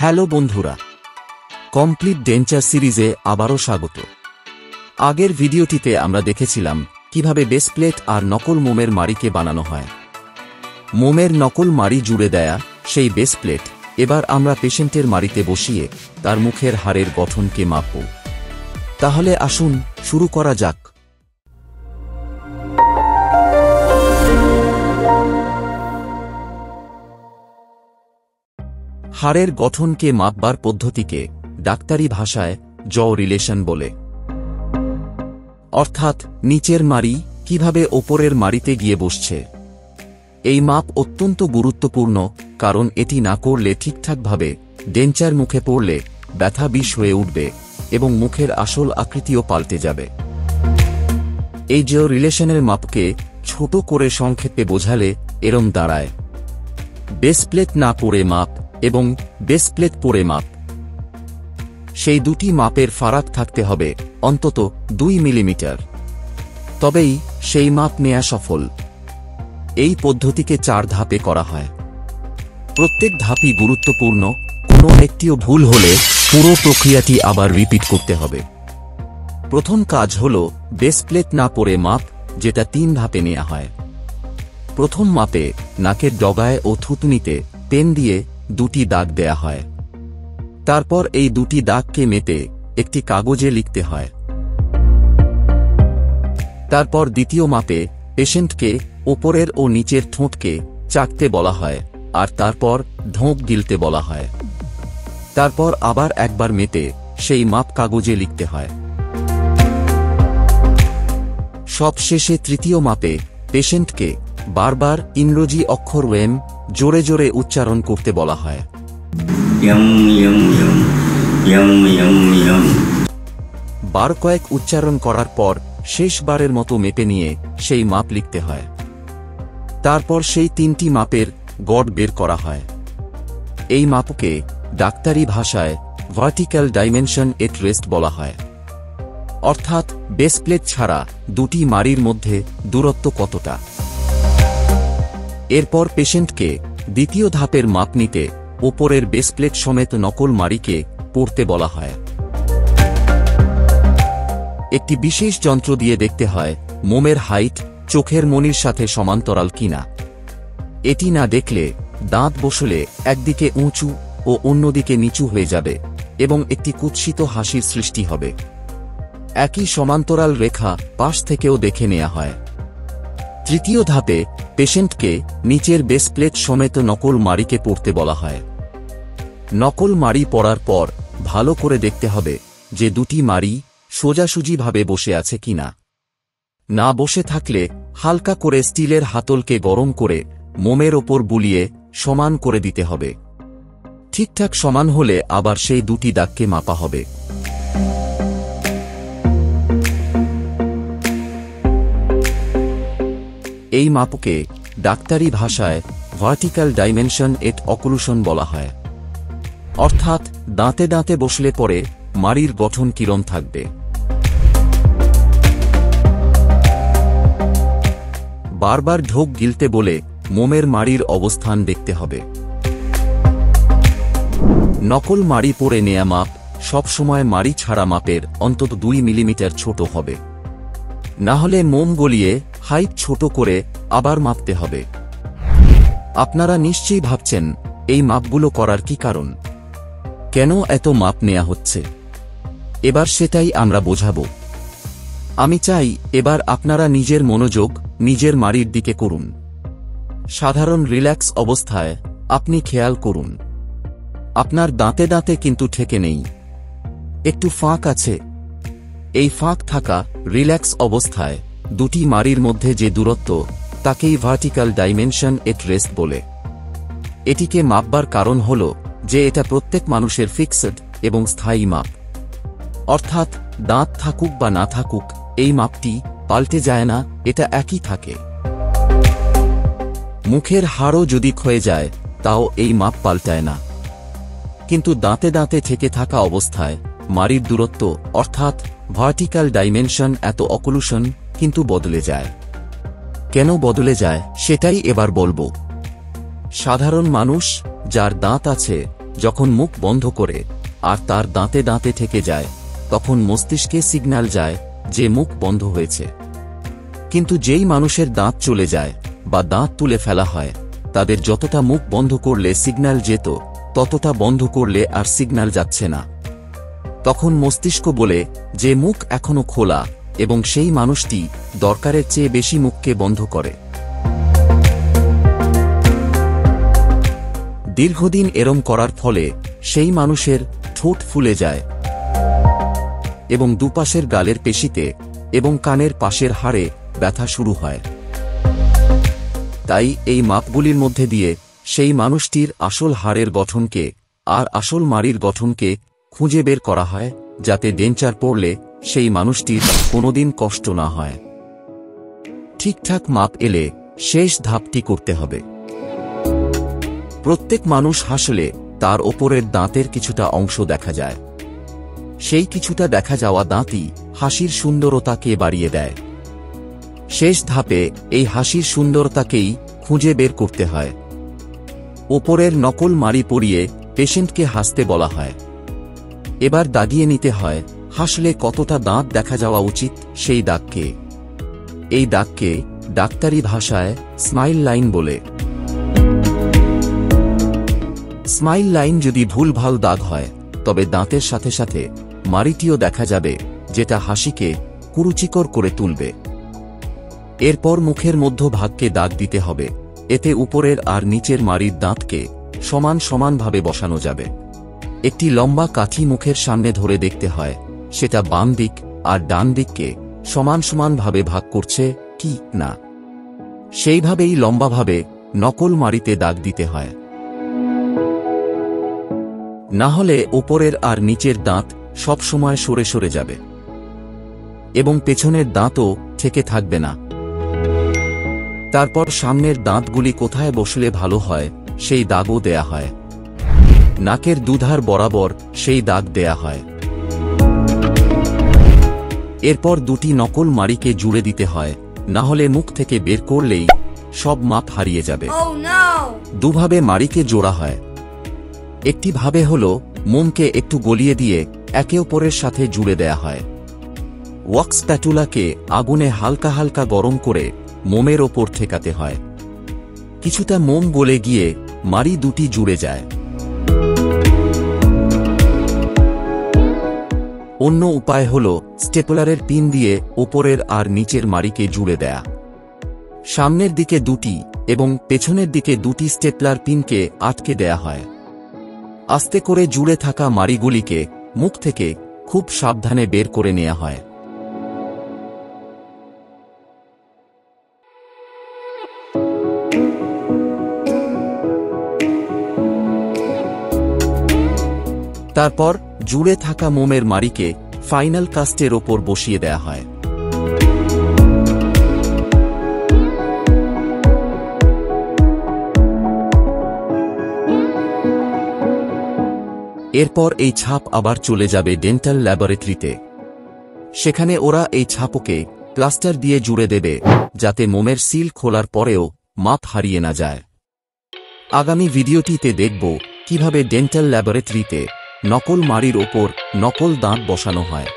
Hello বন্ধুরা, complete ডেন্চার সিরিজে আবারও স্বাগত। আগের ভিডিওটিতে আমরা দেখেছিলাম কিভাবে বেস প্লেট আর নকল মোমের মাড়িকে বানানো হয়। মোমের নকল মাড়ি জুড়ে দেয়া সেই বেস প্লেট এবার আমরা পেশেন্টের মাড়িতে বসিয়ে তার মুখের হাড়ের গঠনকে মাপব। তাহলে আসুন শুরু করা যাক। হাড়ের গঠনকে মাপবার পদ্ধতিকে ডাক্তারি ভাষায় জ রিলেশন বলে। অর্থাৎ নিচের মাড়ি কিভাবে ওপরের মাড়িতে গিয়ে বসছে। এই মাপ অত্যন্ত গুরুত্বপূর্ণ, কারণ এটি না করলে ঠিকঠাকভাবে ডেঞ্চার মুখে পড়লে ব্যথা বিষ হয়ে উঠবে এবং মুখের আসল আকৃতিও পাল্টে যাবে। এই জ রিলেশনের মাপকে ছোট করে সংক্ষেপে বোঝালে এরম দাঁড়ায়: বেস প্লেট না পড়ে মাপ এবং বেস প্লেট পড়ে মাপ। সেই দুটি মাপের ফারাক থাকতে হবে অন্তত 2 মিলিমিটার, তবেই সেই মাপ নেয়া সফল। এই পদ্ধতিকে 4 ধাপে করা হয়। প্রত্যেক ধাপই গুরুত্বপূর্ণ, কোনো একটিও ভুল হলে পুরো প্রক্রিয়াটি আবার রিপিট করতে হবে। প্রথম কাজ হল বেস প্লেট না পড়ে মাপ, যেটা 3 ধাপে নেওয়া হয়। প্রথম মাপে নাকের ডগায় ও থুতনিতে পেন দিয়ে 2টি দাগ দেয়া হয়। তারপর এই 2টি দাগকে মেপে একটি কাগজে লিখতে হয়। তারপর দ্বিতীয় মাপে পেশেন্টকে ওপরের ও নিচের ঠোঁটকে চাটতে বলা হয়, আর তারপর ঢোক গিলতে বলা হয়। তারপর আবার একবার মেপে সেই মাপ কাগজে লিখতে হয়। সবশেষে তৃতীয় মাপে পেশেন্টকে বারবার ইংরেজি অক্ষর ওয়েম জোরে জোরে উচ্চারণ করতে বলা হয়। বার কয়েক উচ্চারণ করার পর শেষবারের মতো মেপে নিয়ে সেই মাপ লিখতে হয়। তারপর সেই 3টি মাপের গড় বের করা হয়। এই মাপকে ডাক্তারি ভাষায় ভার্টিক্যাল ডাইমেনশন এট রেস্ট বলা হয়। অর্থাৎ বেস প্লেট ছাড়া 2টি মাড়ির মধ্যে দূরত্ব কতটা। এরপর পেশেন্টকে দ্বিতীয় ধাপের মাপ নিতে ওপরের বেস প্লেট সমেত নকল মাড়িকে পড়তে বলা হয়। একটি বিশেষ যন্ত্র দিয়ে দেখতে হয় মোমের হাইট চোখের মণির সাথে সমান্তরাল কিনা। এটি না দেখলে দাঁত বসলে একদিকে উঁচু ও অন্যদিকে নিচু হয়ে যাবে এবং একটি কুৎসিত হাসির সৃষ্টি হবে। একই সমান্তরাল রেখা পাশ থেকেও দেখে নেওয়া হয়। তৃতীয় ধাপে পেশেন্টকে নিচের বেস প্লেট সমেত নকল মাড়িকে পড়তে বলা হয়। নকল মাড়ি পড়ার পর ভালো করে দেখতে হবে যে 2টি মাড়ি সোজাসুজিভাবে বসে আছে কিনা। না বসে থাকলে হালকা করে স্টিলের হাতলকে গরম করে মোমের ওপর বুলিয়ে সমান করে দিতে হবে। ঠিকঠাক সমান হলে আবার সেই 2টি দাগকে মাপা হবে। এই মাপকে ডাক্তারি ভাষায় ভার্টিক্যাল ডাইমেনশন এট অক্লুশন বলা হয়। অর্থাৎ দাঁতে দাঁতে বসলে পরে মাড়ির গঠন কিরম থাকবে। বারবার ঢোক গিলতে বলে মোমের মাড়ির অবস্থান দেখতে হবে। নকল মাড়ি পরে নেয়া মাপ সবসময় মাড়ি ছাড়া মাপের অন্তত 2 মিলিমিটার ছোট হবে। না হলে মোম গলিয়ে হাইট ছোট করে আবার মাপতে হবে। আপনারা নিশ্চয়ই ভাবছেন এই মাপগুলো করার কি কারণ, কেন এত মাপ নেয়া হচ্ছে। এবার সেটাই আমরা বোঝাবো। আমি চাই এবার আপনারা নিজের মনোযোগ নিজের মাড়ির দিকে করুন। সাধারণ রিল্যাক্স অবস্থায় আপনি খেয়াল করুন আপনার দাঁতে দাঁতে কিন্তু ঠেকে নেই, একটু ফাঁক আছে। এই ফাঁক থাকা রিল্যাক্স অবস্থায় 2টি মাড়ির মধ্যে যে দূরত্ব, তাকেই ভার্টিক্যাল ডাইমেনশন এট রেস্ট বলে। এটিকে মাপবার কারণ হল যে এটা প্রত্যেক মানুষের ফিক্সড এবং স্থায়ী মাপ। অর্থাৎ দাঁত থাকুক বা না থাকুক এই মাপটি পাল্টে যায় না, এটা একই থাকে। মুখের হাড়ও যদি ক্ষয়ে যায় তাও এই মাপ পাল্টায় না, কিন্তু দাঁতে দাঁতে ঠেকে থাকা অবস্থায় মাড়ির দূরত্ব অর্থাৎ ভার্টিক্যাল ডাইমেনশন এত অক্লুশন কিন্তু বদলে যায়। কেন বদলে যায় সেটাই এবার বলবো। সাধারণ মানুষ যার দাঁত আছে যখন মুখ বন্ধ করে আর তার দাঁতে দাঁতে থেকে যায় তখন মস্তিষ্কে সিগন্যাল যায় যে মুখ বন্ধ হয়েছে। কিন্তু যেই মানুষের দাঁত চলে যায় বা দাঁত তুলে ফেলা হয় তাদের যতটা মুখ বন্ধ করলে সিগন্যাল যেত ততটা বন্ধ করলে আর সিগন্যাল যাচ্ছে না। তখন মস্তিষ্ক বলে যে মুখ এখনো খোলা এবং সেই মানুষটি দরকারের চেয়ে বেশি মুখকে বন্ধ করে। দীর্ঘদিন এরম করার ফলে সেই মানুষের ঠোঁট ফুলে যায় এবং দুপাশের গালের পেশিতে এবং কানের পাশের হাড়ে ব্যথা শুরু হয়। তাই এই মাপগুলির মধ্যে দিয়ে সেই মানুষটির আসল হাড়ের গঠনকে আর আসল মাড়ির গঠনকে খুঁজে বের করা হয়, যাতে ডেঞ্চার পড়লে সেই মানুষটির কোনোদিন কষ্ট না হয়। ঠিকঠাক মাপ এলে শেষ ধাপটি করতে হবে। প্রত্যেক মানুষ হাসলে তার ওপরের দাঁতের কিছুটা অংশ দেখা যায়। সেই কিছুটা দেখা যাওয়া দাঁতই হাসির সুন্দরতাকে বাড়িয়ে দেয়। শেষ ধাপে এই হাসির সুন্দরতাকেই খুঁজে বের করতে হয়। ওপরের নকল মাড়ি পরিয়ে পেশেন্টকে হাসতে বলা হয়। এবার দাগিয়ে নিতে হয় হাসলে কতটা দাঁত দেখা যাওয়া উচিত সেই দাগকে। এই দাগকে ডাক্তারি ভাষায় স্মাইল লাইন বলে। স্মাইল লাইন যদি ভুলভাল দাগ হয় তবে দাঁতের সাথে সাথে মাড়িটিও দেখা যাবে, যেটা হাসিকে কুরুচিকর করে তুলবে। এরপর মুখের মধ্যভাগকে দাগ দিতে হবে, এতে উপরের আর নিচের মাড়ির দাঁতকে সমান সমানভাবে বসানো যাবে। একটি লম্বা কাঠি মুখের সামনে ধরে দেখতে হয় সেটা বাম দিক আর ডান দিককে সমান সমানভাবে ভাগ করছে কি না। সেইভাবেই লম্বাভাবে নকল মাড়িতে দাগ দিতে হয়, না হলে উপরের আর নিচের দাঁত সব সময় সরে সরে যাবে এবং পেছনের দাঁতও থেকে থাকবে না। তারপর সামনের দাঁতগুলি কোথায় বসলে ভালো হয় সেই দাগও দেয়া হয়। নাকের দুধার বরাবর সেই দাগ দেয়া হয়। এরপর দুটি নকল মাড়িকে জুড়ে দিতে হয়, না হলে মুখ থেকে বের করলেই সব মাপ হারিয়ে যাবে। দুভাবে মাড়িকে জোড়া হয়। একটি ভাবে হল মোমকে একটু গলিয়ে দিয়ে একে অপরের সাথে জুড়ে দেয়া হয়। ওয়াক্স স্প্যাটুলাকে আগুনে হালকা হালকা গরম করে মোমের ওপর ঠেকাতে হয়। কিছুটা মোম গলে গিয়ে মাড়ি দুটি জুড়ে যায়। অন্য উপায় হল স্টেপলারের পিন দিয়ে ওপরের আর নিচের মাড়িকে জুড়ে দেয়া। সামনের দিকে দুটি এবং পেছনের দিকে দুটি স্টেপলার পিনকে আটকে দেয়া হয়। আস্তে করে জুড়ে থাকা মাড়িগুলিকে মুখ থেকে খুব সাবধানে বের করে নেওয়া হয়। তারপর জুড়ে থাকা মোমের মাড়িকে ফাইনাল কাস্টের ওপর বসিয়ে দেয়া হয়। এরপর এই ছাপ আবার চলে যাবে ডেন্টাল ল্যাবরেটরিতে। সেখানে ওরা এই ছাপকে প্লাস্টার দিয়ে জুড়ে দেবে, যাতে মোমের সিল খোলার পরেও মাপ হারিয়ে না যায়। আগামী ভিডিওটিতে দেখব কিভাবে ডেন্টাল ল্যাবরেটরিতে নকল মাড়ির ওপর নকল দাঁত বসানো হয়।